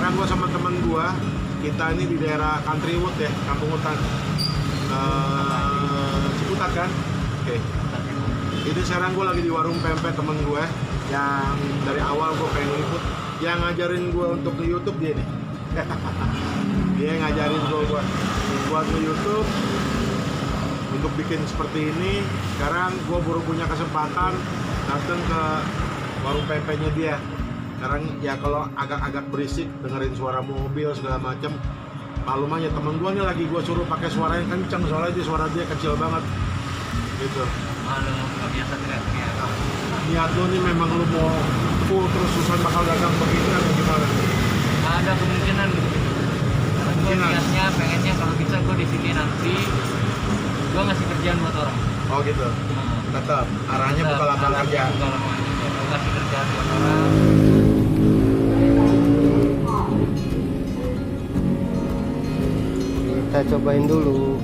sekarang gue sama temen gue, kita ini di daerah Countrywood ya, Kampung Hutan, Ciputat kan? Oke. Ini sekarang gue lagi di warung pempek temen gue yang dari awal gue pengen ikut, yang ngajarin gue untuk ke YouTube dia nih. Dia ngajarin gue buat ke YouTube untuk bikin seperti ini. Sekarang gue baru punya kesempatan datang ke warung pempeknya dia. Sekarang ya kalau agak-agak berisik, dengerin suara mobil segala macem, malum aja. Temen gue nih lagi gue suruh pakai suara yang kenceng, soalnya suara dia kecil banget gitu. Malu nggak biasa teriak-teriak. Niat lo nih memang lo mau full terus susah bakal dagang begini atau gimana? Ada kemungkinan gitu. Karena gue niatnya pengennya kalau bisa gue di sini nanti gue ngasih kerjaan buat orang. Oh gitu. Tetap arahnya buka lapangan kerja. Buka lapangan kerja. Gue kasih kerjaan buat orang. Kita cobain dulu.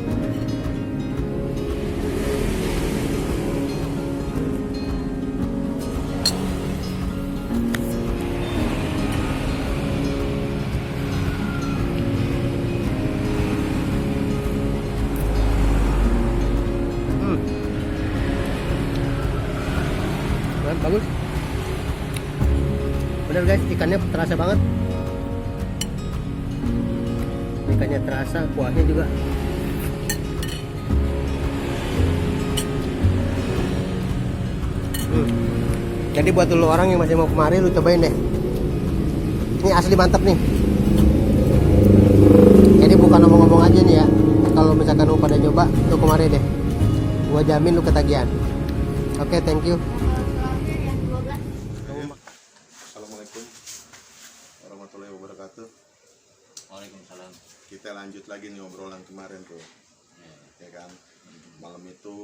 Bagus. Bener guys, ikannya terasa banget. Ikannya terasa, kuahnya juga. Jadi buat dulu orang yang masih mau kemari, lu cobain deh. Ini asli mantap nih. Jadi bukan ngomong-ngomong aja nih ya. Kalau misalkan lu pada nyoba, lu kemari deh. Gua jamin lu ketagihan. Oke, thank you. Assalamualaikum warahmatullahi wabarakatuh. Waalaikumsalam. Kita lanjut lagi nih obrolan kemarin tuh, ya kan? Malam itu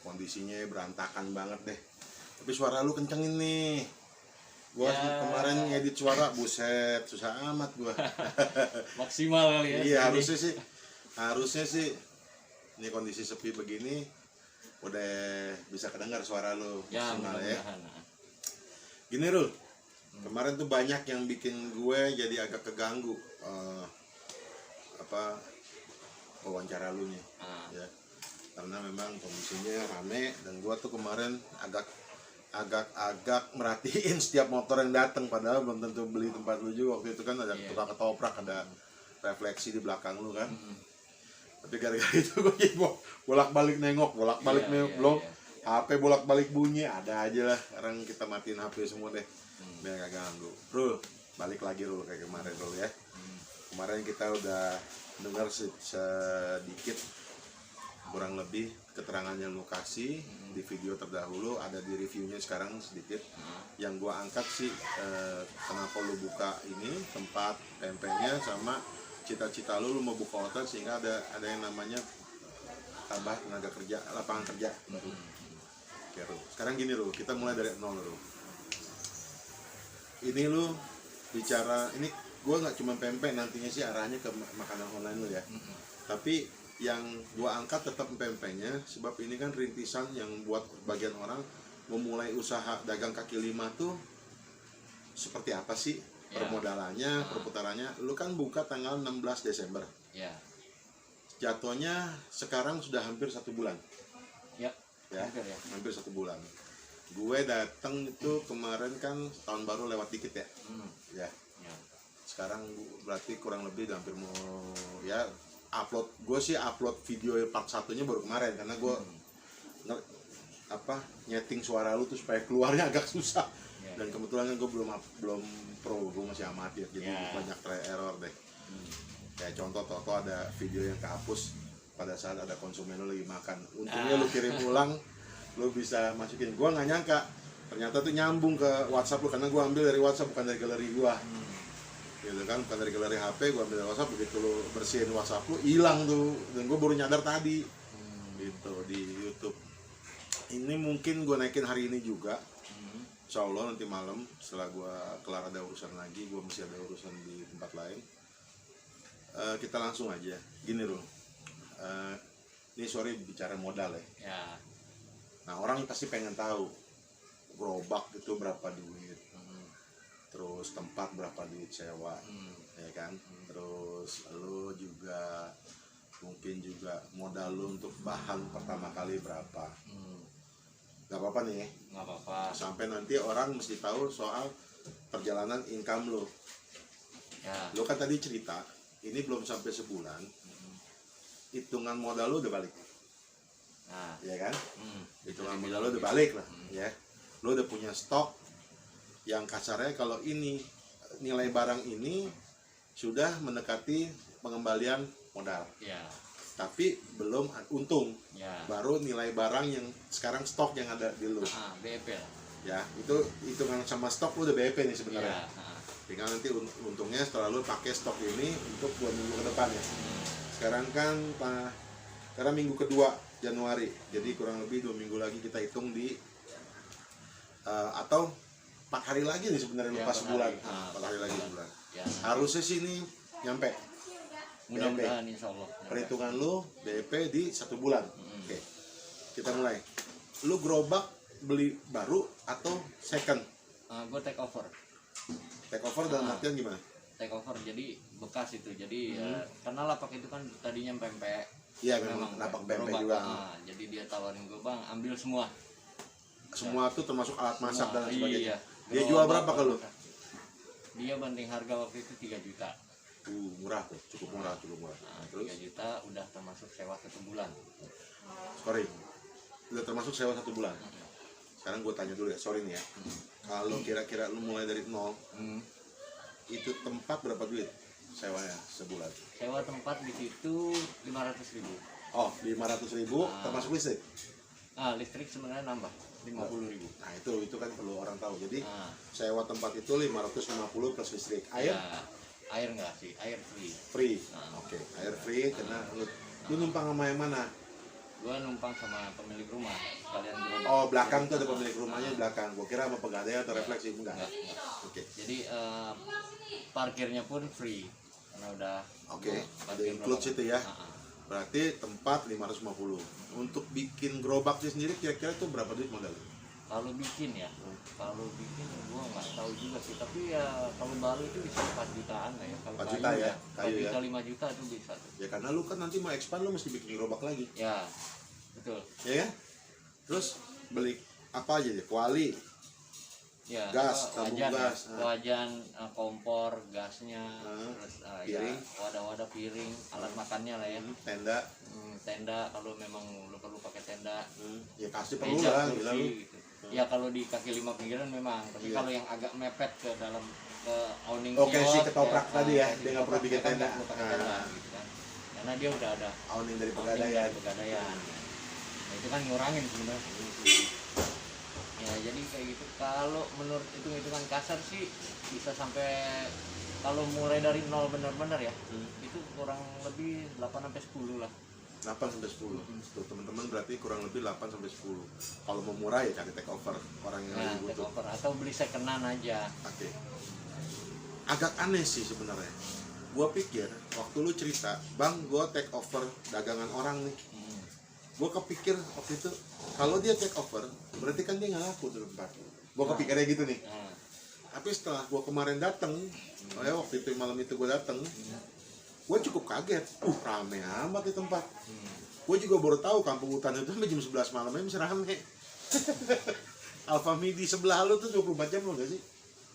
kondisinya berantakan banget deh. Tapi suara lu kencengin nih. Gua kemarin ngedit suara, buset, susah amat gua. Maksimal kali ya. Iya, harusnya sih. Ini kondisi sepi begini udah bisa kedengar suara lu Ya, maksimal ya. mudah-mudahan. Gini Rul, kemarin tuh banyak yang bikin gue jadi agak keganggu wawancara lu nih, ya. Karena memang kondisinya rame dan gue tuh kemarin agak merhatiin setiap motor yang datang, padahal belum tentu beli tempat lu juga. Waktu itu kan ada tukang ketoprak, ada refleksi di belakang lu kan. Tapi gara-gara itu gue jadi bolak-balik nengok, belum HP bolak-balik bunyi, ada aja lah. Sekarang kita matiin HP semua deh, biar gak ganggu. Rul, balik lagi Rul kayak kemarin Rul ya. Kemarin kita udah dengar sedikit kurang lebih keterangannya lokasi di video terdahulu, ada di reviewnya sekarang sedikit. Yang gua angkat sih kenapa lu buka ini tempat pempeknya, sama cita-cita lu mau buka hotel sehingga ada yang namanya tambah tenaga kerja, lapangan kerja. Oke, Ru. Sekarang gini Ru, kita mulai dari nol Ru. Ini lu bicara, ini gue nggak cuma pempek, nantinya sih arahnya ke makanan online lu ya. Tapi yang gue angkat tetap pempeknya, sebab ini kan rintisan yang buat bagian orang memulai usaha dagang kaki lima tuh seperti apa sih permodalannya, perputarannya. Lu kan buka tanggal 16 Desember. Ya. Jatuhnya sekarang sudah hampir 1 bulan. Ya, hampir 1 bulan. Gue datang itu kemarin kan tahun baru lewat dikit ya. Ya. Sekarang berarti kurang lebih hampir mau ya upload. Gue sih upload video part 1-nya baru kemarin karena gue nyeting suara lu tuh supaya keluarnya agak susah. Dan kebetulan kan gue belum pro, gue masih amatir, jadi banyak try error deh. Kayak contoh ada video yang kehapus pada saat ada konsumen lu lagi makan. Untungnya lu kirim ulang, lu bisa masukin. Gue nggak nyangka ternyata tuh nyambung ke WhatsApp lu, karena gue ambil dari WhatsApp bukan dari galeri gue. Gitu kan, bukan dari galeri HP, gue ambil dari WhatsApp. Begitu lu bersihin WhatsApp lu, hilang tuh. Dan gue baru nyadar tadi gitu di YouTube. Ini mungkin gue naikin hari ini juga, insya Allah nanti malam setelah gue kelar ada urusan lagi, gue masih ada urusan di tempat lain. Kita langsung aja gini Rul, ini sorry bicara modal ya. Nah orang pasti pengen tahu gerobak itu berapa duit, terus tempat berapa duit sewa, ya kan, terus lu juga mungkin juga modal lu untuk bahan pertama kali berapa. Gak apa-apa nih, Nggak apa-apa. sampai nanti orang mesti tahu soal perjalanan income lu. Ya. Lu kan tadi cerita ini belum sampai sebulan, hitungan modal lu udah balik, Nah, ya kan, hitungan Bisa modal lu udah dibilang balik lah, ya. Lu udah punya stok yang kasarnya kalau ini nilai barang ini sudah mendekati pengembalian modal, ya, tapi belum untung, ya. baru nilai barang yang sekarang stok yang ada di lu, BEP lah. ya. Itu hitungan sama stok lu udah BEP nih sebenarnya. Ya. Tinggal nanti untungnya setelah lu pakai stok ini untuk 2 minggu ke depan ya. Sekarang kan karena minggu kedua Januari, jadi kurang lebih 2 minggu lagi kita hitung di atau 4 hari lagi nih sebenarnya Ya, lepas 4 sebulan. hari. 4 hari lagi sebulan. Ya. Harusnya sih ini nyampe. Mudah-mudahan insya Allah. Perhitungan lu BEP di 1 bulan. Oke. Kita mulai. Lu gerobak beli baru atau second? Gue take over. Take over dalam artian gimana? Take over jadi bekas itu. Jadi karena lapak itu kan tadinya pempek. Iya, memang lapak pempek gerobak. juga. Jadi dia tawarin gue, bang ambil semua. Semua tuh termasuk alat masak dan sebagainya. Iya. Dia jual berapa ke lu? Dia banding harga waktu itu 3 juta. Murah tuh, cukup murah. Nah, Terus 3 juta udah termasuk sewa 1 bulan. sorry, udah termasuk sewa 1 bulan. Sekarang gue tanya dulu ya, sorry nih ya. Kalau kira-kira lu mulai dari nol, itu tempat berapa duit sewanya sebulan? Sewa tempat di situ 500.000. Oh, 500.000 termasuk listrik. Listrik sebenarnya nambah 50.000. Nah itu kan perlu orang tahu. Jadi sewa tempat itu 550 plus listrik. Air Ya, air enggak sih, air free. free. Oke, air free. Karena lu numpang sama yang mana? Gua numpang sama pemilik rumah sekalian gerobak. Oh, belakang tuh ada pemilik rumahnya di belakang. Gua kira sama pegadaian atau refleksi, enggak. Enggak. Oke. Jadi parkirnya pun free karena udah Oke, gua ada parkir include gerobak. situ ya. Berarti tempat 550. Untuk bikin gerobaknya sendiri kira-kira itu berapa duit modal? Kalau bikin ya, gua nggak tahu juga sih. Tapi ya kalau baru itu bisa 4 jutaan lah ya. Kalau 4 juta kayu ya, 4 kayu juta, ya. 5 juta itu bisa tuh. Ya karena lu kan nanti mau expand lu mesti bikin gerobak lagi. Ya, betul. Ya kan? Terus beli apa aja deh? Kuali, Ya, gas, apa, tabung wajan, gas, wajan, kompor, gasnya, terus piring. ya, wadah-wadah piring, alat makannya lah ya. tenda, Tenda kalau memang lu perlu pakai tenda. ya pasti perlu Meja, lah, gila lu. kursi, gitu. Ya kalau di kaki 5 pinggiran memang, tapi Iya. kalau yang agak mepet ke dalam ke awning Oke, kios, si ketoprak tadi ya, si dia nggak perlu ketoprak bikin kan tenda. nggak perlu pakai tenda, gitu kan. Karena dia udah ada Awning dari awning pegadaian. dari pegadaian. Nah, itu kan ngurangin sebenarnya. Ya jadi kayak gitu. Kalau menurut hitungan kasar sih bisa sampai kalau mulai dari nol benar-benar ya, itu kurang lebih 8 sampai 10 lah. 8 sampai 10. Tuh teman-teman berarti kurang lebih 8 sampai 10. Kalau mau murah ya cari take over orang yang Nah, lagi take butuh. over atau beli secondan aja. Oke. Agak aneh sih sebenarnya. Gua pikir waktu lu cerita, "Bang, gua take over dagangan orang nih." Gua kepikir waktu itu kalau dia take over berarti kan dia nggak laku di tempat. Gua kepikirnya gitu nih. Nah, Tapi setelah gua kemarin datang, waktu itu malam itu gua datang, gua cukup kaget. Rame amat di tempat. Gua juga baru tahu kampung hutan itu sampai jam 11 malamnya masih rame. Alfamidi sebelah lu tuh 24 jam lo gak sih?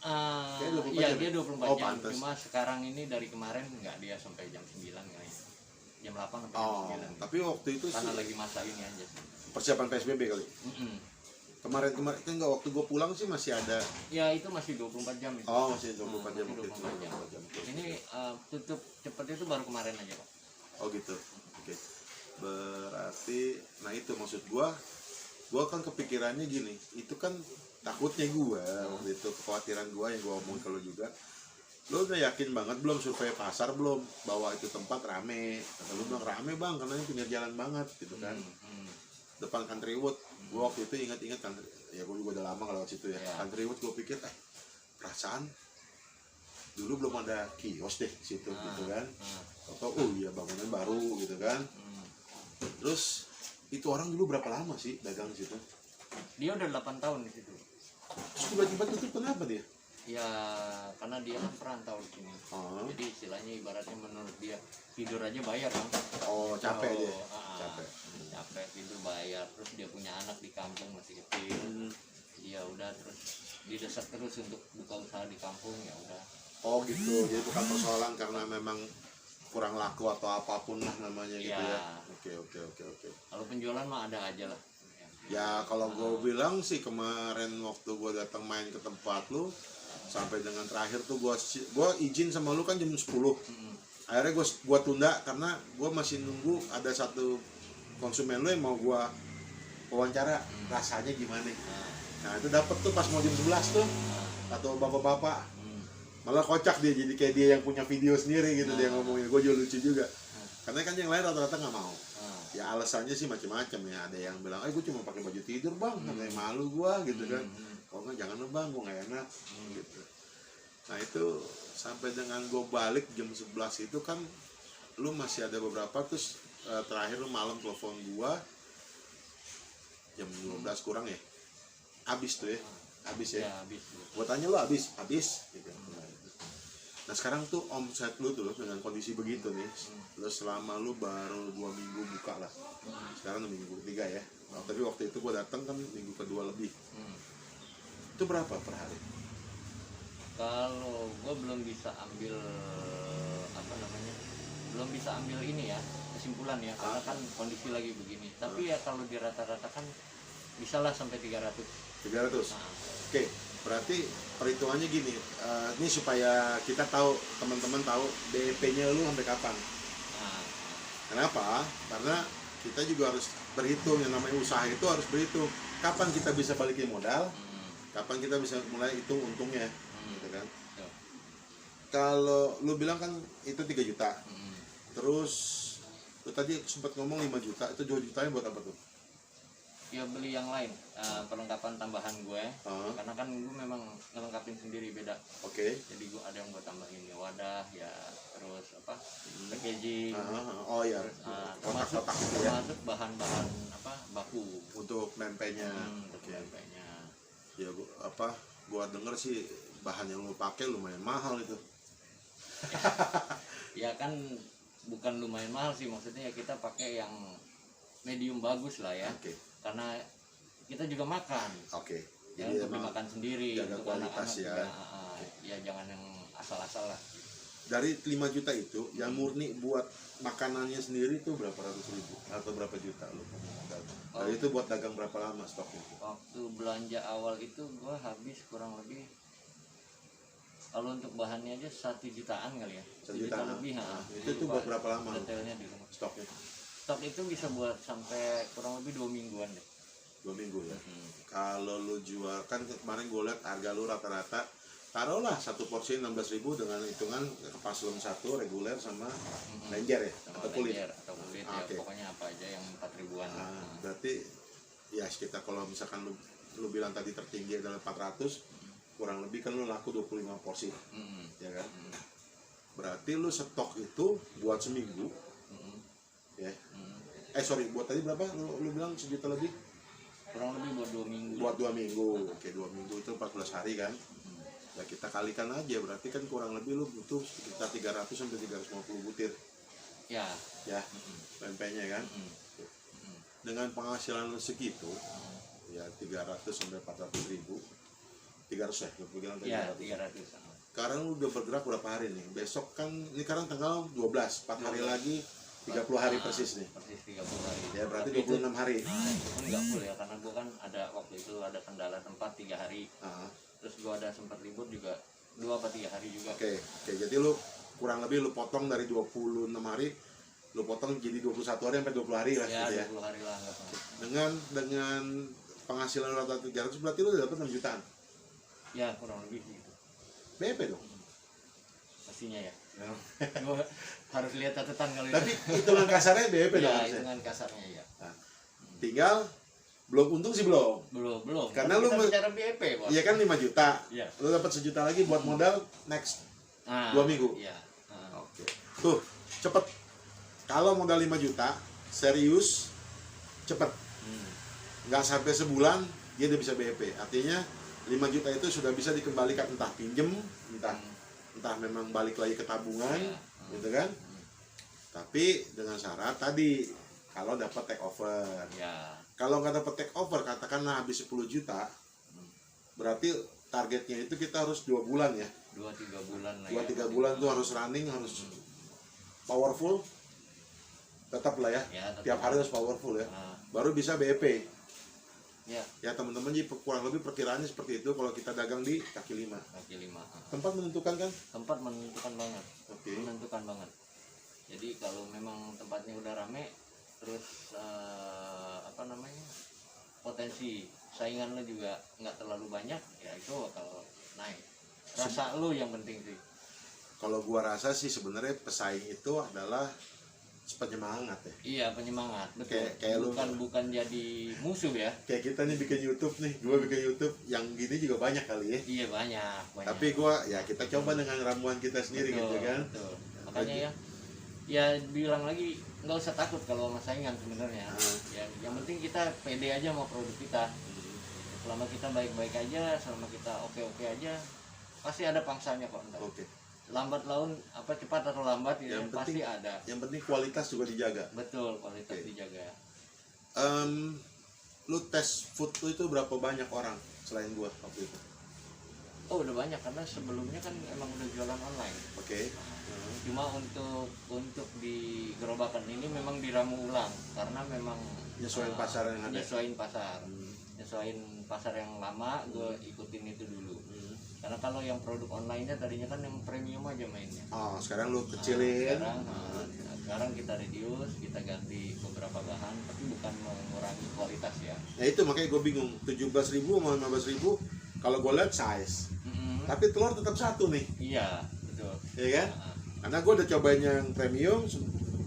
Kayak 24 iya jam. dia 24 Oh, jam. pantes. Cuma sekarang ini dari kemarin nggak, dia sampai jam 9 kali. Jam 8 sampai Oh, jam 9. tapi waktu itu Karena sih lagi masa ini aja sih. persiapan PSBB kali. Kemarin kan nggak, waktu gue pulang sih masih ada. Ya itu masih 24 jam itu. Oh, masih 24 jam Masih waktu itu. 24 jam. 24 jam. Ini tutup cepet itu baru kemarin aja Pak. Oh gitu. Oke. Berarti nah itu maksud gua kan kepikirannya gini. Itu kan takutnya gua waktu itu, kekhawatiran gua yang gua omongin kalau juga. Lo udah yakin banget belum survei pasar belum bahwa itu tempat rame? Kata lu bilang rame bang karena ini pinggir jalan banget gitu kan. Depan Countrywood. Gua waktu itu ingat-ingat kan, ya gua juga udah lama kalau lewat situ ya. Ya. Countrywood gua pikir perasaan dulu belum ada kios deh di situ gitu kan. Atau oh iya bangunan baru gitu kan. Terus itu orang dulu berapa lama sih dagang di situ? Dia udah 8 tahun di situ. Terus tiba-tiba tutup kenapa dia? Ya karena dia kan perantau di sini. Oh. Jadi istilahnya ibaratnya menurut dia tidur aja bayar kan. Oh, capek dia. Capek. Capek tidur bayar. Terus dia punya anak di kampung masih kecil. Ya udah terus didesak terus untuk buka usaha di kampung, ya udah. Oh gitu. Jadi bukan persoalan karena memang kurang laku atau apapun lah namanya gitu Ya. ya. Oke. Kalau penjualan mah ada aja lah. Ya kalau gue bilang sih kemarin waktu gue datang main ke tempat lu sampai dengan terakhir tuh gue izin sama lu kan jam 10. Akhirnya gue tunda karena gue masih nunggu ada satu konsumen lu yang mau gue wawancara rasanya gimana. Nah itu dapet tuh pas mau jam 11 tuh atau bapak-bapak malah kocak dia, jadi kayak dia yang punya video sendiri gitu dia ngomongin. Gue juga lucu juga karena kan yang lain rata-rata nggak mau. Ya alasannya sih macam-macam ya, ada yang bilang gue cuma pakai baju tidur bang, katanya malu gue gitu kan. Oh enggak, jangan bang, gue nggak enak gitu. Nah itu sampai dengan gue balik jam 11 itu kan lu masih ada beberapa, terus terakhir lu malam telepon gue jam 12 kurang ya, habis tuh ya, habis ya. Habis. Gue tanya lu habis gitu. Nah sekarang tuh omset lu tuh dengan kondisi begitu nih, lu selama lu baru 2 minggu buka lah, sekarang udah minggu ketiga ya. Nah, tapi waktu itu gue datang kan minggu kedua lebih. Itu berapa per hari? Kalau gue belum bisa ambil belum bisa ambil ini ya kesimpulan ya, karena kan kondisi lagi begini. Tapi ya kalau di rata-rata kan bisalah sampai 300. 300. Oke, berarti perhitungannya gini, ini supaya kita tahu, teman-teman tahu DP-nya lu sampai kapan. Kenapa? Karena kita juga harus berhitung, yang namanya usaha itu harus berhitung. Kapan kita bisa balikin modal, kapan kita bisa mulai hitung untungnya, gitu kan. Kalau lu bilang kan itu 3 juta, terus lu tadi sempat ngomong 5 juta, itu 2 jutanya buat apa tuh? Ya beli yang lain, perlengkapan tambahan gue, karena kan gue memang ngelengkapin sendiri beda. Oke. Jadi gue ada yang gue tambahin ya wadah, ya terus packaging, Oh ya, termasuk bahan-bahan baku untuk lempenya. Oke. Lempenya. Ya gua denger sih bahan yang lu pakai lumayan mahal itu. Ya kan bukan lumayan mahal sih, maksudnya ya kita pakai yang medium bagus lah ya. Oke. Karena kita juga makan. Oke. Jadi untuk dimakan sendiri jaga untuk kualitas anak-anak ya. juga, ya jangan yang asal-asal lah. Dari 5 juta itu yang murni buat makanannya sendiri itu berapa ratus ribu atau berapa juta lu modal? Dari itu buat dagang berapa lama stoknya? Waktu belanja awal itu gua habis kurang lebih, kalau untuk bahannya aja 1 jutaan kali ya. 1 juta lebih. Itu buat berapa lama detailnya di rumah. stoknya? Stok itu bisa buat sampai kurang lebih 2 mingguan deh. 2 minggu ya. Kalau lu jual kan kemarin gue lihat harga lu rata-rata taruhlah satu porsi 16.000 dengan hitungan paslon 1 reguler sama lenjer ya, Sama atau kulit. lenjer atau kulit ya, Oke. pokoknya apa aja yang 4 ribuan. Berarti ya sekitar, kalau misalkan lu bilang tadi tertinggi adalah 400, kurang lebih kan lu laku 25 porsi. Ya kan? Berarti lu stok itu buat seminggu. Ya. Sorry, buat tadi berapa? Lu bilang 1 juta lebih? Kurang lebih buat 2 minggu. Buat 2 minggu. Oke, 2 minggu itu 14 hari kan? Ya kita kalikan aja, berarti kan kurang lebih lu butuh sekitar 300 sampai 350 butir. Ya. Ya, lempenya kan? Dengan penghasilan lu segitu, ya 300 sampai 400 ribu, 300 ya, lu bilang tadi Ya, 300. 300. Sekarang lu udah bergerak berapa hari nih? Besok kan, ini sekarang tanggal 12, 4 hari lagi 30 hari persis nih. Persis 30 hari. Ya berarti Tapi 26 hari. itu pun nggak full ya, karena gua kan ada waktu itu ada kendala tempat 3 hari. Terus gua ada sempat libur juga 2 atau 3 hari juga. Oke, jadi lu kurang lebih lu potong dari 26 hari, lu potong jadi 21 hari sampai 20 hari lah Ya, gitu ya. 20 hari lah nggak apa. Dengan penghasilan rata 300 berarti lu dapat 6 jutaan. Ya, kurang lebih gitu. BP dong. Pastinya ya. Gua harus lihat catatan kali. Tapi hitungan kasarnya BP dong ya, harusnya. hitungan kasarnya ya. Nah, tinggal belum untung sih belum. Belum. Karena Tapi lu kita bicara BEP, Bos. Iya kan 5 juta. Iya. Lu dapat 1 juta lagi buat modal next 2 minggu. Iya. Oke. Tuh, cepet. Kalau modal 5 juta, serius cepet. Nggak sampai sebulan dia udah bisa BEP. Artinya 5 juta itu sudah bisa dikembalikan, entah pinjem, entah memang balik lagi ke tabungan, gitu kan. Tapi dengan syarat tadi, kalau dapat take over. Ya. Kalau nggak dapat take over, katakanlah habis 10 juta, berarti targetnya itu kita harus 2 bulan ya. 2-3 bulan lah 2-3 bulan tuh harus running, harus powerful. Tetap lah ya, tetap. tiap hari harus powerful ya. Baru bisa BEP. Ya teman-teman, jadi kurang lebih perkiraannya seperti itu kalau kita dagang di kaki 5. Tempat menentukan kan? Tempat menentukan banget. Oke. Menentukan banget. Jadi kalau memang tempatnya udah rame, terus apa namanya, potensi saingan lo juga nggak terlalu banyak, ya itu bakal naik. Rasa lo yang penting sih. Kalau gua rasa sih sebenarnya pesaing itu adalah penyemangat ya. Iya, penyemangat, betul. Kayak bukan jadi musuh ya. Kayak kita nih bikin YouTube nih, gua bikin YouTube yang gini juga banyak kali ya. Iya, banyak. Tapi gua ya kita coba dengan ramuan kita sendiri, betul, gitu kan. Betul. Makanya ya bilang lagi, nggak usah takut kalau sama saingan sebenarnya. Ya, yang penting kita pede aja sama produk kita. Selama kita baik-baik aja, selama kita oke-oke aja, pasti ada pangsanya kok. Oke. Lambat laun, apa cepat atau lambat ya pasti ada. Yang penting kualitas juga dijaga. Betul, kualitas dijaga. Lu tes food lu itu berapa banyak orang selain gua waktu itu? Oh, udah banyak, karena sebelumnya kan emang udah jualan online. Oke. Cuma untuk di gerobakan ini memang diramu ulang, karena memang nyesuaiin pasar yang ada. Nyesuaiin pasar yang lama, gue ikutin itu dulu. Karena kalau yang produk online-nya tadinya kan yang premium aja mainnya. Oh, sekarang lu kecilin. Sekarang kita reduce, kita ganti beberapa bahan, tapi bukan mengurangi kualitas ya. Nah itu makanya gue bingung, 17.000 sama 15.000 kalau gue lihat size. Tapi telur tetap satu nih. Iya, betul. Iya kan? Karena gue udah cobain yang premium.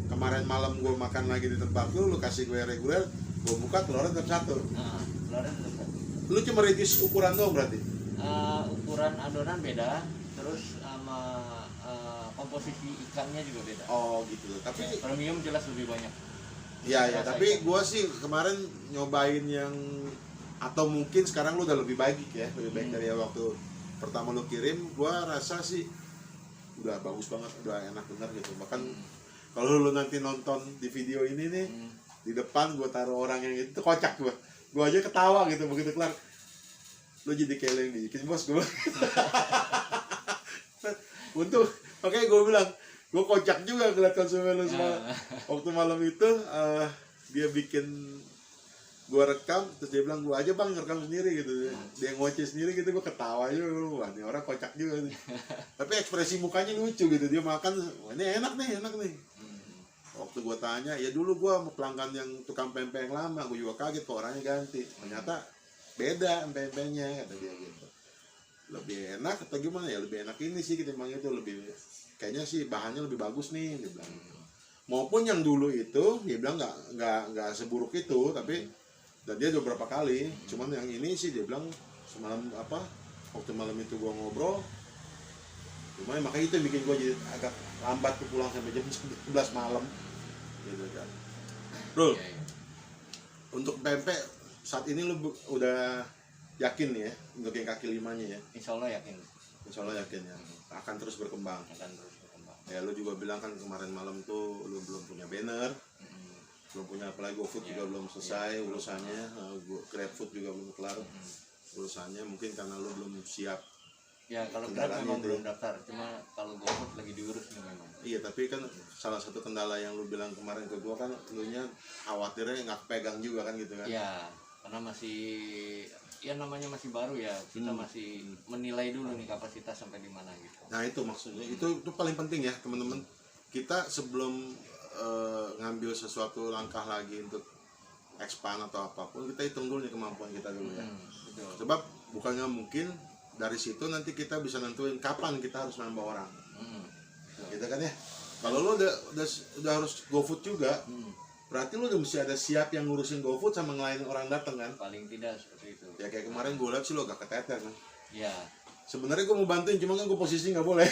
Kemarin malam gue makan lagi di tempat lu kasih gue reguler, gue buka telurnya tetap satu. Telurnya tetap satu. Lu cuma reduce ukuran doang berarti? Ukuran adonan beda, terus sama komposisi ikannya juga beda. Oh gitu. Tapi premium jelas lebih banyak. Iya, tapi gue sih kemarin nyobain yang, atau mungkin sekarang lu udah lebih baik ya, lebih baik dari waktu pertama lu kirim. Gue rasa sih udah bagus banget, udah enak bener gitu. Bahkan kalau lu nanti nonton di video ini nih, di depan gue taruh orang yang itu kocak gue aja ketawa gitu begitu kelar. Lu jadi keleng bikin bos gue. Untuk makanya gue bilang, gue kocak juga ngeliat konsumen lu semua. Waktu malam itu dia bikin gue rekam, terus dia bilang, gue aja bang rekam sendiri gitu. Dia ngoceh sendiri gitu, gue ketawa aja. Wah ini orang kocak juga nih. Tapi ekspresi mukanya lucu gitu, dia makan, wah ini enak nih. Waktu gue tanya, ya dulu gue pelanggan yang tukang pempek yang lama, gue juga kaget kok orangnya ganti. Ternyata beda pempeknya, kata dia gitu. Lebih enak atau gimana ya, lebih enak ini sih ketimbang itu, lebih kayaknya sih bahannya lebih bagus nih, dia bilang. Maupun yang dulu itu, dia bilang nggak seburuk itu, tapi dan dia udah berapa kali. Cuman yang ini sih dia bilang semalam waktu malam itu gua ngobrol, cuman makanya itu yang bikin gua jadi agak lambat tuh pulang sampai jam 11 malam, gitu kan. Bro, untuk pempek saat ini lu udah yakin nih ya untuk yang kaki 5-nya ya? Insya Allah yakin. Insya Allah yakin ya, akan terus berkembang. Ya lu juga bilang kan kemarin malam tuh lu belum punya banner, belum punya, apalagi GoFood juga belum selesai urusannya, GrabFood juga belum kelar urusannya, mungkin karena lu belum siap. Ya kalau Grab memang belum daftar, cuma kalau GoFood lagi diurus nih memang. Iya, tapi kan salah satu kendala yang lu bilang kemarin ke gua kan, lu nya khawatirnya nggak pegang juga kan gitu kan? Iya, karena masih, ya namanya masih baru ya, kita masih menilai dulu nih kapasitas sampai di mana gitu. Nah itu maksudnya, itu paling penting ya teman-teman. Kita sebelum ngambil sesuatu langkah lagi untuk expand atau apapun, kita hitung dulu nih kemampuan kita dulu ya. Sebab bukannya mungkin dari situ nanti kita bisa nentuin kapan kita harus nambah orang, gitu kan ya. Kalau lo udah harus GoFood juga, berarti lo udah mesti ada siap yang ngurusin GoFood sama ngelain orang datang kan? Paling tidak seperti itu. Ya kayak kemarin gue lihat sih lo agak keteter kan? Iya. Sebenarnya gue mau bantuin, cuma kan gue posisi nggak boleh.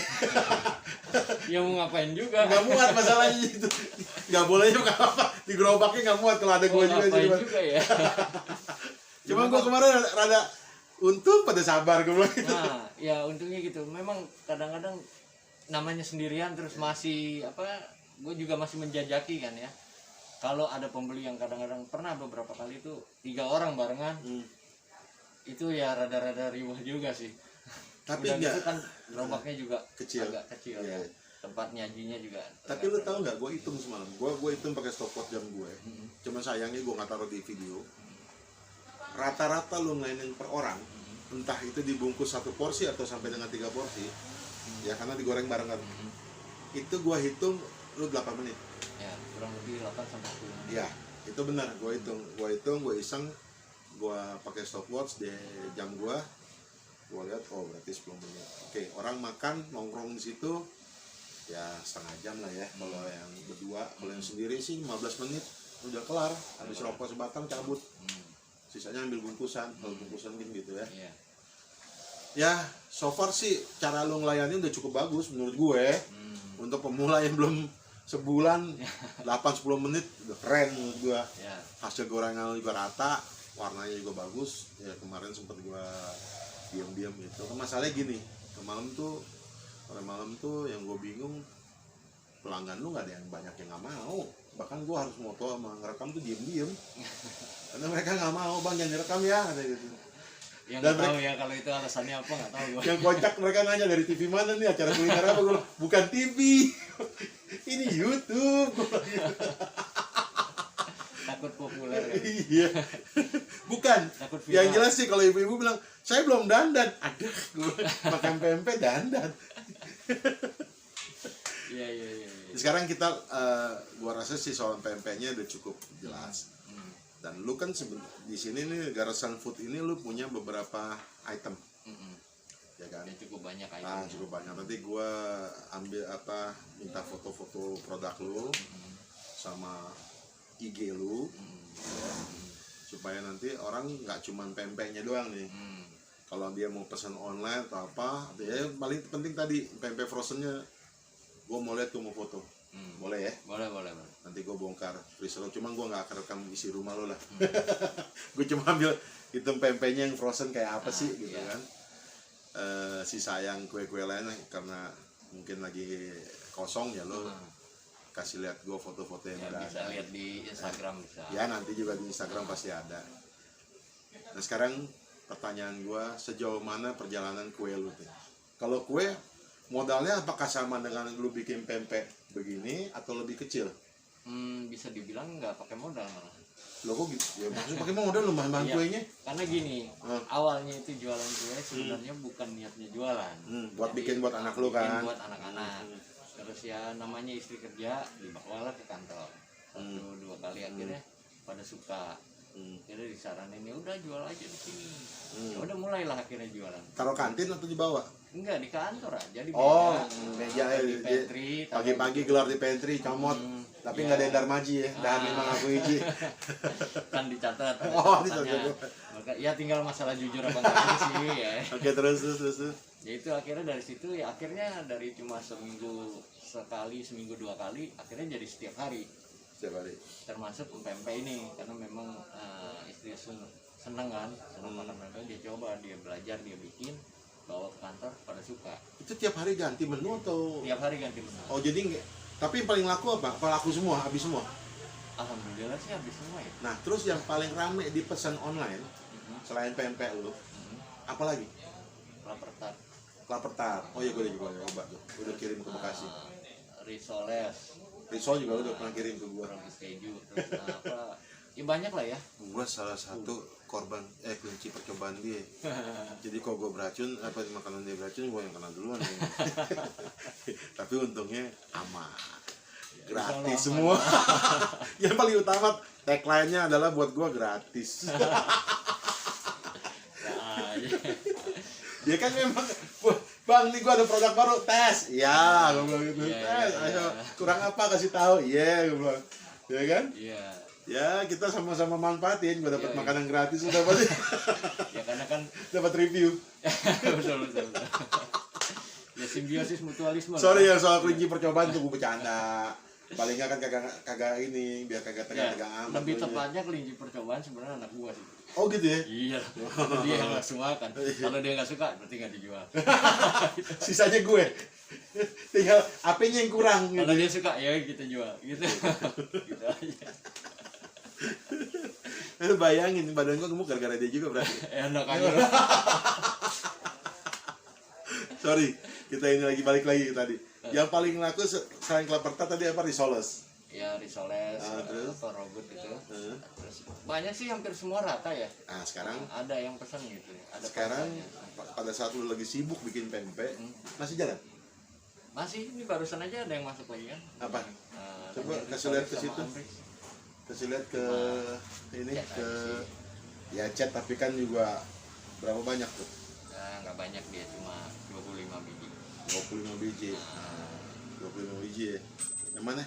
Ya mau ngapain juga? Nggak muat masalahnya itu. Nggak boleh juga apa? Di gerobaknya nggak muat kalau ada gue juga. Ngapain juga ya? Cuma gue kemarin rada untung pada sabar gue bilang gitu. Nah, ya untungnya gitu. Memang kadang-kadang namanya sendirian terus masih gue juga masih menjajaki kan ya. Kalau ada pembeli yang kadang-kadang pernah beberapa kali itu 3 orang barengan, itu ya rada-rada riuh juga sih. Tapi udah enggak gitu kan gerobaknya juga kecil. agak kecil Iya. ya. Tempat nyajinya juga. Tapi lu tahu nggak, gue hitung semalam, gue hitung pakai stopwatch jam gue. Cuman sayangnya gue nggak taruh di video. Rata-rata lu ngelainin per orang, entah itu dibungkus 1 porsi atau sampai dengan 3 porsi, ya karena digoreng barengan. Itu gue hitung lu 8 menit. Ya, kurang lebih 8 sampai 10 menit. Iya, itu benar. Gue hitung, gue iseng, gue pakai stopwatch di jam gue lihat, oh berarti 10 menit. Oke, orang makan nongkrong di situ ya setengah jam lah ya. Kalau yang berdua, kalau yang sendiri sih 15 menit udah kelar. Habis rokok sebatang cabut. Sisanya ambil bungkusan, kalau bungkusan gitu ya. Iya. Ya, so far sih cara lo ngelayanin udah cukup bagus menurut gue. Untuk pemula yang belum sebulan, 8-10 menit udah keren menurut gue. Ya. Hasil gorengan juga rata, warnanya juga bagus. Ya kemarin sempet gue diam-diam gitu. Masalahnya gini, kemarin tuh yang gue bingung, pelanggan lu nggak ada yang banyak yang nggak mau. Bahkan gue harus moto sama ngerekam tuh diem-diem karena mereka nggak mau, bang jangan direkam ya, kata gitu. Yang Dan nggak tahu ya kalau itu alasannya apa nggak tahu gua. Yang kocak mereka nanya dari TV mana nih, acara kuliner apa? Gue bilang, bukan TV, ini YouTube. Takut populer kan? Iya, bukan. Takut Yang viral. jelas sih kalau ibu-ibu bilang saya belum dandan, ada gue makan pempek dandan. Iya. Sekarang kita, gua rasa sih soal pempeknya udah cukup jelas. Dan lu kan di sini nih Garasan Food ini lu punya beberapa item, ya kan? Ya cukup banyak Ah, itemnya. cukup banyak. Nanti gua ambil minta foto-foto produk lu sama IG lu, ya. Supaya nanti orang nggak cuman pempeknya doang nih. Kalau dia mau pesan online atau apa, ya paling penting tadi pempek frozennya. Gue mau lihat, gue mau foto. Boleh ya? Boleh. Nanti gue bongkar freezer lo, cuma gue nggak akan rekam isi rumah lo lah. Gue cuma ambil hitam pempeknya yang frozen kayak apa sih gitu iya. kan. Sisa yang kue-kue lain karena mungkin lagi kosong ya lo kasih lihat gue foto-foto yang Ya udah bisa ada. lihat di Instagram bisa. Ya nanti juga di Instagram pasti ada. Nah sekarang pertanyaan gue, sejauh mana perjalanan kue lu tuh? Kalau kue modalnya apakah sama dengan lu bikin pempek begini atau lebih kecil? Bisa dibilang nggak pakai modal malah. Lo kok gitu? Ya maksudnya pakai modal lo bahan Iya. kuenya? Karena gini, awalnya itu jualan kue sebenarnya bukan niatnya jualan. Buat Jadi, bikin buat anak lu bikin kan? buat anak-anak. Terus ya namanya istri kerja dibawalah ke kantor. 1-2 kali akhirnya pada suka. Akhirnya disaranin ya udah jual aja di sini. Ya udah mulailah akhirnya jualan. Taruh kantin atau dibawa? Enggak di kantor aja di Oh, meja. meja di pantry. pagi-pagi gelar di pantry, comot. Tapi nggak ada yang darmaji ya, dah memang aku iji. Kan dicatat. Oh, catatannya. dicatat. Maka ya tinggal masalah jujur apa enggak aja sih ya. Oke terus. Ya itu akhirnya dari situ ya akhirnya dari cuma seminggu sekali, seminggu 2 kali, akhirnya jadi setiap hari. Setiap hari. Termasuk pempek ini karena memang istri seneng kan, seneng makan pempek, dia coba, dia belajar, dia bikin, bawa ke kantor pada suka. Itu tiap hari ganti menu atau? Tiap hari ganti menu. Oh jadi tapi yang paling laku apa? Apa laku semua? Habis semua? Alhamdulillah sih habis semua ya. Nah terus yang paling rame dipesan online selain pempek lu, apa lagi? Lapar tart. Kelapa tart. Oh iya gue juga coba tuh. Gue udah kirim ke Bekasi. Risoles, Risol juga udah pernah kirim ke gue. rambut keju, terus apa? Ya banyak lah ya. Gue salah satu korban kunci percobaan dia. Jadi kalau gue beracun, makanan dia beracun, gue yang kena duluan. Tapi untungnya aman, gratis semua. Yang paling utama tagline-nya adalah buat gue gratis. Nah, Dia kan memang, bang nih gue ada produk baru, tes. Iya, gue bilang gitu. Iya, Tes, iya, ayo iya. kurang apa kasih tahu. Iya, gue bilang. Ya kan? iya. Ya kita sama-sama manfaatin. Gue dapat Iya, iya. makanan gratis, lu dapat Ya karena kan dapat review. betul. Ya simbiosis mutualisme. Sorry ya soal kelinci percobaan tuh gue bercanda. paling nggak kan kagak ini biar kagak Ya, tegang-tegang amat lebih dulunya. tepatnya kelinci percobaan sebenarnya anak gua sih. Oh gitu ya. Iya, dia yang langsung makan. Kalau dia nggak suka, berarti nggak dijual. Sisanya gue. Tinggal apenya yang kurang gitu. Kalau dia suka, ya kita jual. Gitu. Gitu aja. Lu bayangin badan gua gemuk gara-gara dia juga berarti. Enak aja. Sorry, kita ini lagi balik lagi ke tadi. Yang paling laku selain Klaper Tart tadi apa? Risoles. Ya, risoles, terus? apa robot itu. Terus banyak sih, hampir semua rata ya. Nah sekarang Ada yang pesan gitu. Ada sekarang pesannya. pada saat lu lagi sibuk bikin pempek masih jalan? Masih, ini barusan aja ada yang masuk lagi kan. Apa? Coba ada kasih lihat ke risoles sama situ. Ambrix. Kasih lihat ke ini Chat ke aja ya chat tapi kan juga berapa banyak tuh? Nggak banyak, dia cuma 25 biji. 25 biji. 25 biji ya. Yang mana?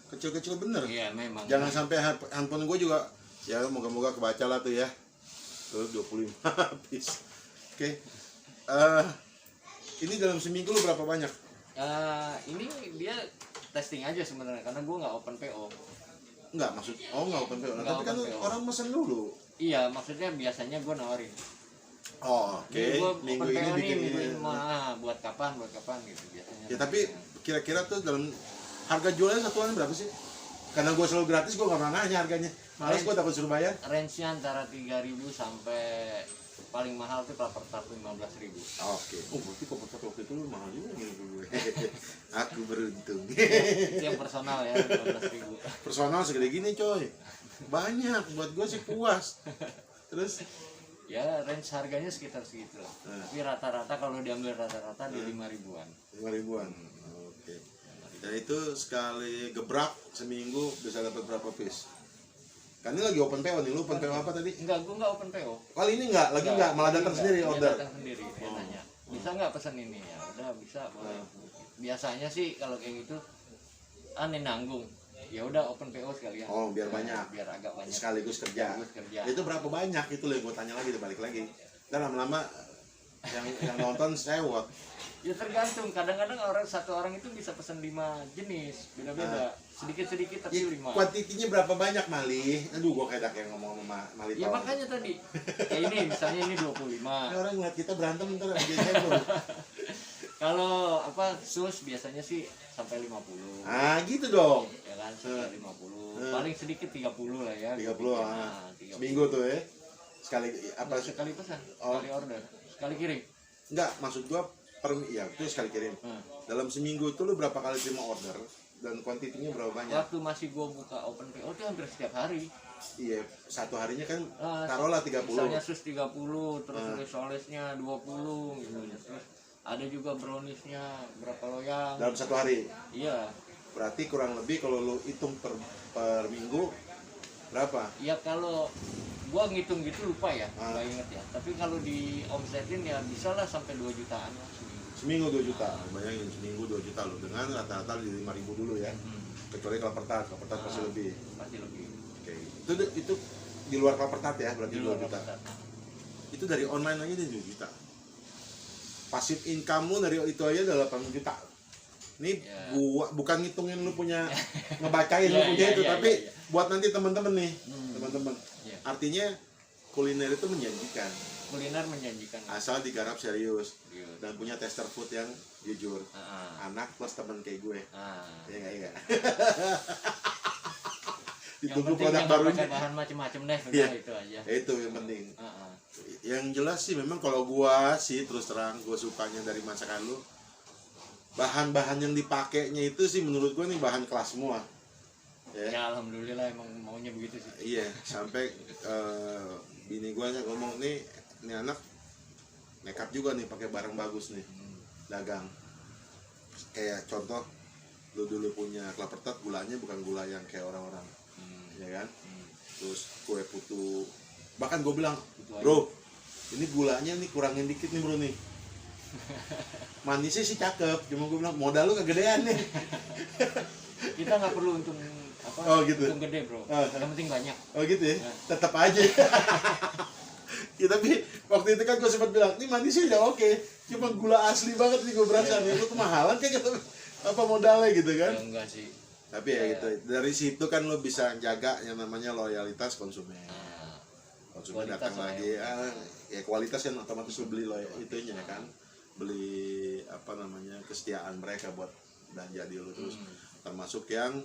Kecil-kecil bener. Iya memang. Jangan sampai handphone gue juga ya moga-moga kebaca lah tuh ya. Tuh 25 habis. Oke. Ini dalam seminggu lu berapa banyak? Ini dia testing aja sebenarnya karena gue nggak open PO. Enggak maksud nggak open PO. Nggak Tapi kan open PO. orang mesen dulu. Iya, maksudnya biasanya gue nawarin. Oh, oke. Ini gue Minggu open ini PO nih, bikin minggu ini. ini buat kapan gitu biasanya. Ya tapi kira-kira tuh dalam harga jualnya satuan berapa sih? Karena gue selalu gratis, gue gak mau nanya harganya. Males gue takut suruh bayar. Range-nya antara 3.000 sampai paling mahal tuh Klaper Tart 15.000. Oke. Oh, berarti Klaper Tart waktu itu lu mahal juga nih gue. Aku beruntung. Itu yang personal ya, 15.000. Personal segede gini coy. Banyak, buat gue sih puas. Terus? Ya range harganya sekitar segitu lah. Tapi rata-rata kalau diambil rata-rata di 5.000-an. 5.000-an. Oke. Dan itu sekali gebrak seminggu bisa dapat berapa piece? Kan ini lagi open PO nih, lu open PO apa tadi? Enggak, gue nggak open PO. Kali ini enggak, lagi enggak, malah datang Enggak, sendiri dia order. datang sendiri, dia nanya. Bisa nggak pesan ini? Ya udah bisa, boleh. Biasanya sih kalau kayak gitu aneh nanggung. Ya udah open PO sekalian. Oh, biar Ya, banyak. Biar agak banyak. Sekaligus kerja. Sekaligus kerja. Itu berapa banyak itu loh yang gue tanya lagi, balik lagi. Dan lama-lama yang nonton sewot. Ya tergantung, kadang-kadang satu orang itu bisa pesan 5 jenis, beda-beda. Sedikit-sedikit tapi 5. Kuantitinya berapa banyak Mali? Aduh, gue kayak yang ngomong sama Mali. Ya makanya tadi. Kayak ini misalnya ini 25. Ini orang ngeliat kita berantem ntar biasanya tuh. Kalau sus biasanya sih sampai 50. Ah, gitu dong. Ya kan, sampai 50. Paling sedikit 30 lah ya. 30 Nah, 30. seminggu tuh ya. Sekali Sekali pesan, Oh. sekali order, sekali kirim. enggak, maksud gua ya itu sekali kirim. Dalam seminggu tuh lu berapa kali terima order dan kuantitinya berapa banyak? Waktu masih gua buka open PO itu hampir setiap hari. Iya, satu harinya kan taruhlah 30. Misalnya sus 30, terus risolesnya 20 gitu. Terus ada juga browniesnya berapa loyang. Dalam satu hari. Iya. Berarti kurang lebih kalau lu hitung per minggu berapa? Ya kalau gua ngitung gitu lupa ya, nggak inget ya. Tapi kalau di omsetin ya bisa lah sampai 2 jutaan lah seminggu. Seminggu 2 juta. Bayangin seminggu 2 juta lu dengan rata-rata di 5.000 dulu ya. Kecuali Klaper Tart pasti lebih. Pasti lebih. Oke. Itu di luar Klaper Tart ya, berarti Di 2 luar juta. Klaper Tart. Itu dari online aja dia 2 juta. Pasif income lu dari itu aja udah 8 juta. Ini Ya. gua bukan ngitungin lu punya ngebacain lu Ya, punya ya, itu, ya, tapi ya, ya. buat nanti teman-teman nih, teman-teman. Ya. Artinya kuliner itu menjanjikan Kuliner menjanjikan. asal digarap serius Serius. dan punya tester food yang jujur. Anak plus temen kayak gue. Iya enggak, iya. Yang Ditunggu penting produk jangan barunya. pakai bahan macem-macem deh, udah Iya. itu aja. Itu yang penting. Yang jelas sih memang kalau gua sih terus terang gua sukanya dari masakan lu, bahan-bahan yang dipakainya itu sih menurut gua nih bahan kelas semua. Ya alhamdulillah emang maunya begitu sih. Iya, sampai bini gua ngomong nih anak nekat juga nih pakai barang bagus nih, dagang. Kayak contoh, lu dulu punya Klaper Tart, gulanya bukan gula yang kayak orang-orang, ya kan? Terus kue putu, bahkan gue bilang, bro, ini gulanya nih kurangin dikit nih bro nih. Manisnya sih cakep, cuma gue bilang modal lu kegedean nih. Kita nggak perlu untung Oh, gitu. untung gede bro, yang penting banyak. Oh gitu ya, tetap aja. Ya tapi waktu itu kan gue sempat bilang, nih manisnya udah oke, cuma gula asli banget nih gue berasa nih, lu kemahalan kayak gitu, apa modalnya gitu kan? Ya enggak sih, Tapi ya gitu, dari situ kan lo bisa jaga yang namanya loyalitas konsumen. Konsumen Kualitas datang lah lagi, ya kualitas kan otomatis lo beli itunya kan, beli apa namanya kesetiaan mereka buat belanja di lo terus. Termasuk yang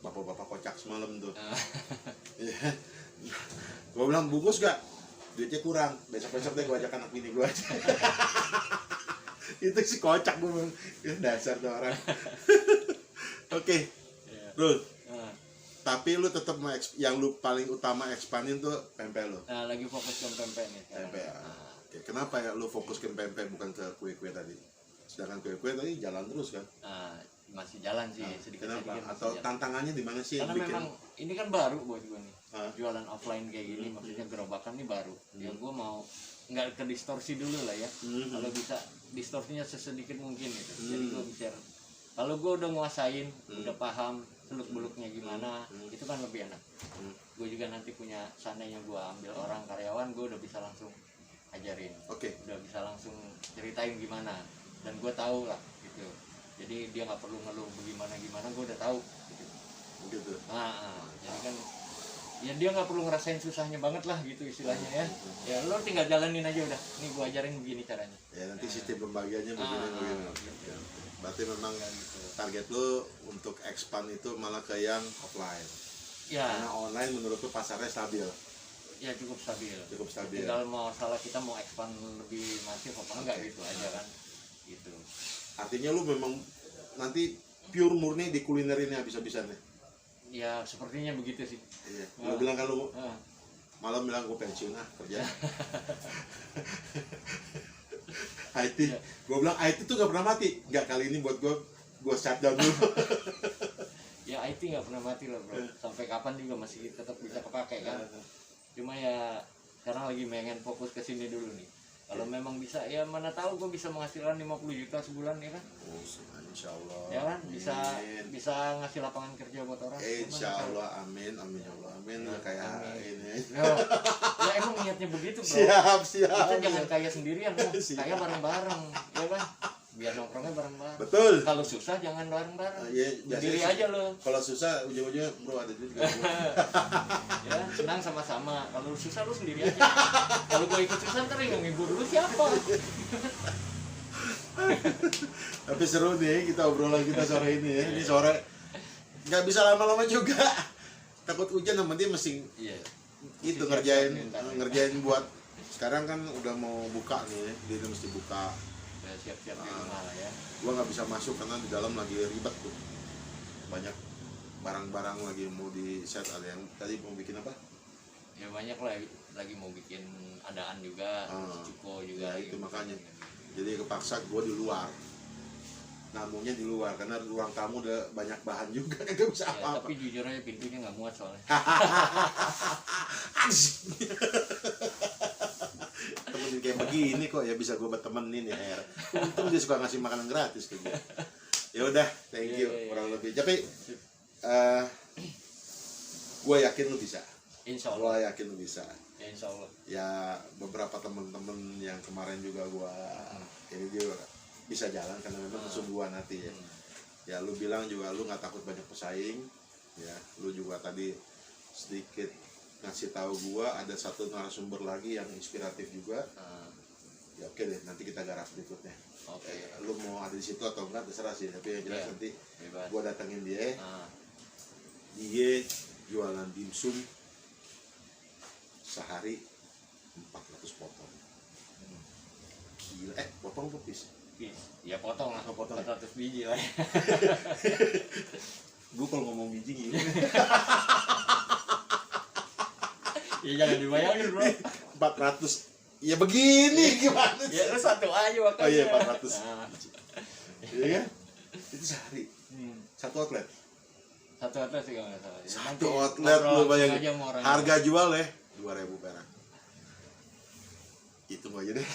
bapak-bapak kocak semalam tuh. Gue bilang bungkus gak? Duitnya kurang, besok-besok deh gue ajak anak bini gue aja. Itu sih kocak gue bilang, ya, dasar tuh orang. Oke, Rul. Tapi lu tetap yang lu paling utama expandin tuh pempek lu. Nah, lagi fokus ke pempek nih. Pempek. Oke, kenapa ya lu fokus ke pempek bukan ke kue-kue tadi? Sedangkan kue-kue tadi jalan terus kan? Masih jalan sih sedikit-sedikit. Kenapa? Atau tantangannya di mana sih? Karena Bikin? memang ini kan baru buat gue nih. Jualan offline kayak gini, maksudnya gerobakan nih baru. Ya gue mau nggak ke distorsi dulu lah ya. Kalau bisa distorsinya sesedikit mungkin gitu. Jadi gue bicara. Kalau gue udah nguasain, udah paham seluk-beluknya gimana, itu kan lebih enak. Gue juga nanti punya, seandainya gue ambil orang karyawan, gue udah bisa langsung ajarin. Udah bisa langsung ceritain gimana. Dan gue tahu lah gitu. Jadi dia nggak perlu ngeluh gimana, gue udah tahu gitu. Gitu. Jadi kan ya dia nggak perlu ngerasain susahnya banget lah gitu istilahnya ya. Ya lo tinggal jalanin aja udah. Nih gue ajarin begini caranya. Ya nanti sistem pembagiannya begini. Gitu. Berarti memang target lu untuk expand itu malah ke yang offline. Ya. Karena online menurut lu pasarnya stabil. Ya cukup stabil. Cukup stabil. Tinggal masalah kita mau expand lebih masif apa enggak gitu aja kan. Gitu. Artinya lu memang nanti pure murni di kuliner ini habis-habisan nih. Ya sepertinya begitu sih. Iya. Lu bilang kan lu malam bilang gue pensiun kerja. IT, gue bilang IT tuh gak pernah mati. Gak, kali ini buat gue shutdown dulu. Ya IT gak pernah mati loh bro. Sampai kapan juga masih tetap bisa kepake kan. Cuma ya sekarang lagi pengen fokus ke sini dulu nih. Kalau memang bisa, ya mana tahu gue bisa menghasilkan 50 juta sebulan ya kan. Insya Allah. Ya kan, bisa ngasih lapangan kerja buat orang. Insya Allah, amin, amin, Allah, amin. Kayak ini. Ya emang niatnya begitu bro. Siap. Kita jangan kaya sendirian, kaya bareng-bareng, ya kan? Biar nongkrongnya bareng-bareng. Betul. Kalau susah jangan bareng-bareng. Iya, sendiri aja lo. Kalau susah ujung-ujungnya bro ada duit juga. Ya senang sama-sama. Kalau susah lu sendiri aja. Kalau gue ikut susah ntar yang ngibur lu siapa? Tapi seru nih kita obrolan kita sore ini ya. Ini sore nggak bisa lama-lama juga. Takut hujan sama dia mesti itu ngerjain buat sekarang kan udah mau buka nih, dia mesti buka. Ya, siap-siap di rumah lah ya. Gua nggak bisa masuk karena di dalam lagi ribet tuh, banyak barang-barang lagi mau di set. Ada yang tadi mau bikin apa ya, banyak lah lagi mau bikin adaan juga, cuko juga ya, itu makanya jadi kepaksa gua di luar, namunya di luar karena ruang tamu udah banyak bahan juga, kagak bisa apa-apa. Tapi jujur aja pintunya nggak muat soalnya. Temenin kayak begini kok ya bisa gue bertemenin ya Her. Untung dia suka ngasih makanan gratis ke gue. Ya udah, thank you kurang lebih. Tapi gue yakin lu bisa. Insya Allah. Gue yakin lu bisa. Ya insya Allah. Ya beberapa temen-temen yang kemarin juga gue ini juga bisa jalan karena memang kesungguhan hati ya. Ya lu bilang juga lu nggak takut banyak pesaing. Ya lu juga tadi sedikit ngasih tahu gua ada satu narasumber lagi yang inspiratif juga. Ya oke deh, nanti kita garap berikutnya. Lu mau ada di situ atau enggak terserah sih, tapi yang jelas nanti gua datengin dia. Dia jualan dimsum sehari 400 potong. Gila, potong apa pis? Ya potong lah, potong 400 biji lah. Gua kalau ngomong biji gini. Ya jangan dibayangin bro. 400. Ya begini gimana sih? Ya lu satu aja waktunya. Oh iya 400. Iya kan? Itu sehari. Satu outlet. Satu outlet sih kalau nggak salah. Satu outlet lu bayangin. Harga jual ya 2.000 perak. Hitung aja deh.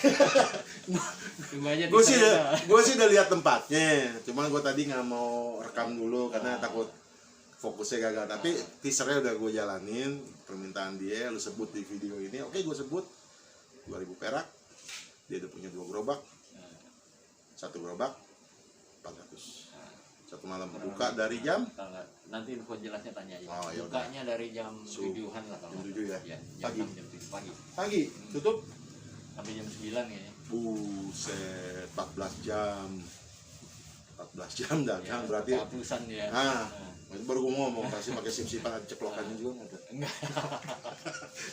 Gue sih udah lihat tempatnya. Cuman gue tadi nggak mau rekam dulu karena takut fokusnya gagal. Tapi teasernya udah gue jalanin, permintaan dia lu sebut di video ini. Oke, gue sebut 2.000 perak. Dia udah punya 2 gerobak. 1 gerobak 400. 1 malam. Buka dari jam nanti info jelasnya tanya aja. Oh, ya udah. Bukanya dari jam 7-an lah kalau Jam nggak 7 ya? salah. Jam Pagi? 6, jam 7 pagi. Pagi tutup. Sampai jam 9 kayaknya. Buset, 14 jam. 14 jam dagang berarti. Kehabisan dia. Nah, itu baru gue ngomong kasih pakai sip-sipan ada ceplokannya juga nggak ada. Enggak.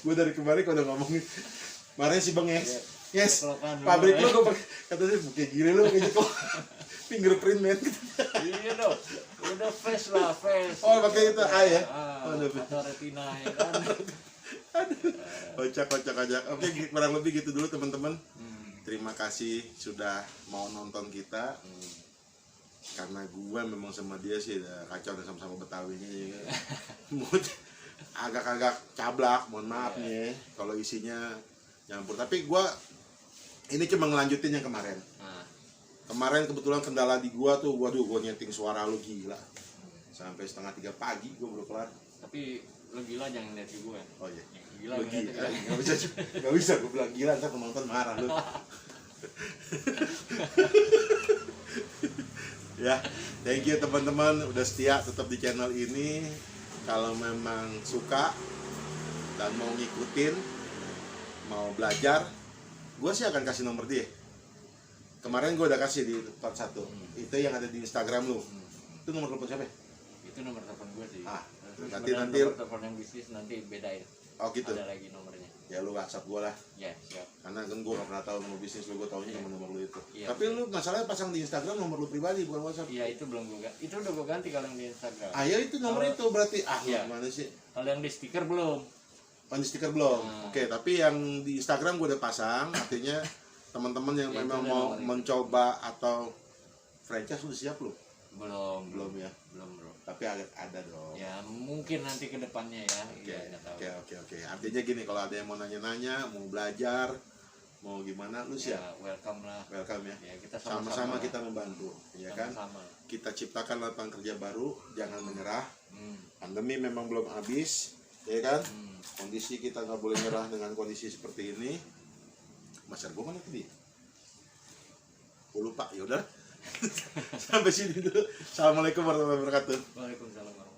Gue dari kemarin kalau udah ngomongin kemarin si Bang Yes, Ceplokan dulu, pabrik lu ya. gue pakai katanya kayak gini lu kayak ceplok fingerprint man. Iya dong. Udah face lah, face. Oh, pakai itu A ya? Aduh. Atau retina ya kan. Kocak aja. Oke, kurang lebih gitu dulu teman-teman. Hmm. Terima kasih sudah mau nonton kita. Karena gue memang sama dia sih udah kacau dan sama-sama Betawinya ya. Mood agak-agak cablak, mohon maaf nih kalau isinya nyampur. Tapi gue ini cuma ngelanjutin yang kemarin. Kemarin kebetulan kendala di gua tuh, waduh, gua nyeting suara lu gila. Sampai 2:30 pagi gua baru kelar. Tapi lu gila jangan lihat gue. Oh iya. Gila Lu ngeliat gila. gue. Gak bisa gua bilang gila, ntar penonton marah lu. Ya, thank you teman-teman udah setia tetap di channel ini. Kalau memang suka dan mau ngikutin, mau belajar, gua sih akan kasih nomor dia. Kemarin gue udah kasih di part 1. Itu yang ada di Instagram lu. Itu nomor telepon siapa? Itu nomor telepon gue sih. Nanti nomor telepon yang bisnis nanti bedain. Oh gitu. Ada lagi nomornya. Ya lu WhatsApp gue lah. Ya, siap. Karena kan gue gak pernah tahu nomor bisnis lu, gue taunya cuma nomor lu itu. Iya. Tapi lu masalahnya pasang di Instagram nomor lu pribadi bukan WhatsApp. Iya, itu belum gue ganti. Itu udah gue ganti kalau yang di Instagram. Ya itu nomor itu berarti Iya. mana sih? Kalau yang di stiker belum. Oh, di stiker belum. Oke, tapi yang di Instagram gue udah pasang, artinya teman-teman yang Ya, memang itu udah mau nomor itu. mencoba atau franchise udah siap lu? Belum Ya. Belum. Tapi ada dong. Ya, mungkin nanti ke depannya ya. Oke, Iya, nggak tahu. oke. Artinya gini, kalau ada yang mau nanya-nanya, mau belajar, mau gimana, lu Ya, siap. welcome lah. Welcome ya. Ya, kita Sama-sama lah. kita membantu, ya kan? Sama-sama. Kita ciptakan lapangan kerja baru, jangan menyerah. Hmm. Pandemi memang belum habis, ya kan? Hmm. Kondisi kita nggak boleh nyerah dengan kondisi seperti ini. Mas Argo mana tadi? Gue lupa, yaudah. Sampai sini dulu. Assalamualaikum warahmatullahi wabarakatuh. Waalaikumsalam warahmatullahi wabarakatuh.